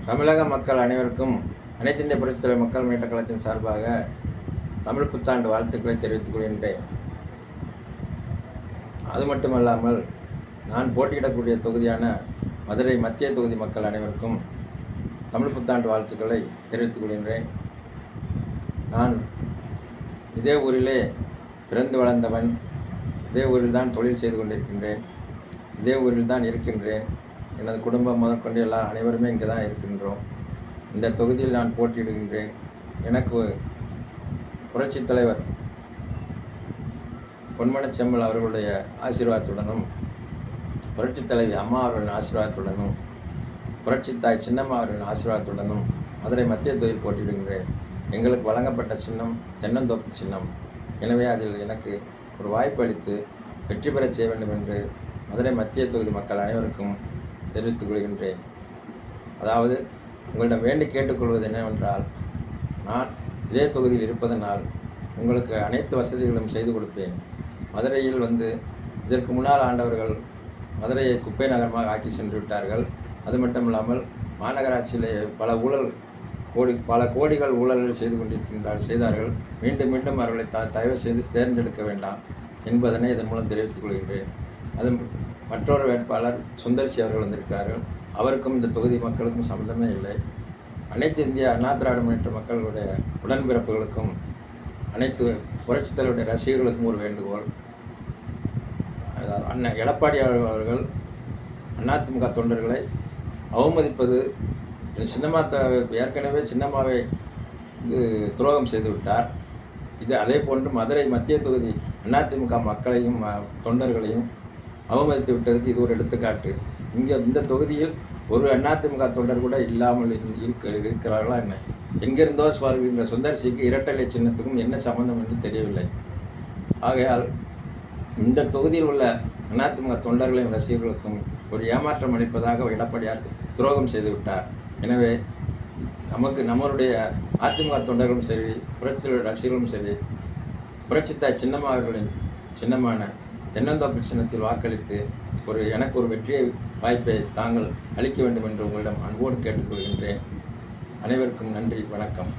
தமிழக மக்கள் அனைவருக்கும் அனைத்து இந்திய புரட்சித் தலைவர் மக்கள் முன்னேற்றக் கழகத்தின் சார்பாக தமிழ் புத்தாண்டு வாழ்த்துக்களை தெரிவித்துக் கொள்கின்றேன். அது மட்டுமல்லாமல் நான் போட்டியிடக்கூடிய தொகுதியான மதுரை மத்திய தொகுதி மக்கள் அனைவருக்கும் தமிழ் புத்தாண்டு வாழ்த்துக்களை தெரிவித்துக் கொள்கின்றேன். நான் இதே ஊரிலே பிறந்து வளர்ந்தவன், இதே ஊரில் தான் தொழில் செய்து கொண்டிருக்கின்றேன், இதே ஊரில் தான் இருக்கின்றேன். எனது குடும்பம் முதற்கொண்டு அனைவருமே இங்கே தான் இருக்கின்றோம். இந்த தொகுதியில் நான் போட்டியிடுகின்றேன். எனக்கு புரட்சித் தலைவர் பொன்மனச்செம்மல் அவர்களுடைய ஆசீர்வாதத்துடனும், புரட்சித் தலைவி அம்மா அவர்களின் ஆசீர்வாதத்துடனும், புரட்சித் தாய் சின்னம்மா அவர்களின் ஆசீர்வாதத்துடனும் மதுரை மத்திய தொகுதியில் போட்டியிடுகின்றேன். எங்களுக்கு வழங்கப்பட்ட சின்னம் தென்னந்தோப்பு சின்னம். எனவே அதில் எனக்கு ஒரு வாய்ப்பு அளித்து வெற்றி பெறச் செய்ய வேண்டும் என்று மதுரை மத்திய தொகுதி மக்கள் அனைவருக்கும் தெரிவித்துக் கொள்கின்றேன். அதாவது உங்களிடம் வேண்டி கேட்டுக்கொள்வது என்னவென்றால், நான் இதே தொகுதியில் இருப்பதனால் உங்களுக்கு அனைத்து வசதிகளும் செய்து கொடுப்பேன். மதுரையில் இதற்கு முன்னால் ஆண்டவர்கள் மதுரையை குப்பை நகரமாக ஆக்கி சென்று விட்டார்கள். அது மட்டுமில்லாமல் மாநகராட்சியிலே பல கோடிகள் ஊழல்கள் செய்தார்கள். மீண்டும் மீண்டும் அவர்களை தயவு செய்து தேர்ந்தெடுக்க வேண்டாம் என்பதனை இதன் மூலம் தெரிவித்துக் கொள்கின்றேன். அது மற்றொரு வேட்பாளர் சுந்தர்சி அவர்கள் வந்திருக்கிறார்கள். அவருக்கும் இந்த தொகுதி மக்களுக்கும் சம்மந்தமே இல்லை. அனைத்து இந்திய அண்ணா திராவிட முன்னேற்ற மக்களுடைய உடன்பிறப்புகளுக்கும் அனைத்து புரட்சித் தலைவருடைய ரசிகர்களுக்கும் ஒரு வேண்டுகோள். அண்ணன் எடப்பாடி அவர்கள் அதிமுக தொண்டர்களை அவமதிப்பது, சின்னம்மா ஏற்கனவே சின்னம்மாவை துரோகம் செய்து விட்டார். இது அதே போன்று மதுரை மத்திய தொகுதி அதிமுக மக்களையும் தொண்டர்களையும் அவமதித்து விட்டதுக்கு இது ஒரு எடுத்துக்காட்டு. இந்த தொகுதியில் ஒரு அதிமுக தொண்டர் கூட இல்லாமல் இருக்கிறார்களா என்ன? எங்கிருந்தோ வருகின்ற சுந்தர்சிக்கு இரட்டை சின்னத்துக்கும் என்ன சம்பந்தம் என்று தெரியவில்லை. ஆகையால் இந்த தொகுதியில் உள்ள அதிமுக தொண்டர்களையும் ரசிகர்களுக்கும் ஒரு ஏமாற்றம் அளிப்பதாக எடப்பாடியார் துரோகம் செய்து விட்டார். எனவே நம்மளுடைய அதிமுக தொண்டர்களும் சரி, புரட்சித் ரசிகர்களும் சரி, புரட்சித்தாய் சின்னம்மா அவர்களின் சின்னமான தென்னந்தோப்பு சின்னத்தில் வாக்களித்து எனக்கு ஒரு வெற்றியை வாய்ப்பை தாங்கள் அளிக்க வேண்டும் என்று உங்களிடம் அன்போடு கேட்டுக்கொள்கின்றேன். அனைவருக்கும் நன்றி, வணக்கம்.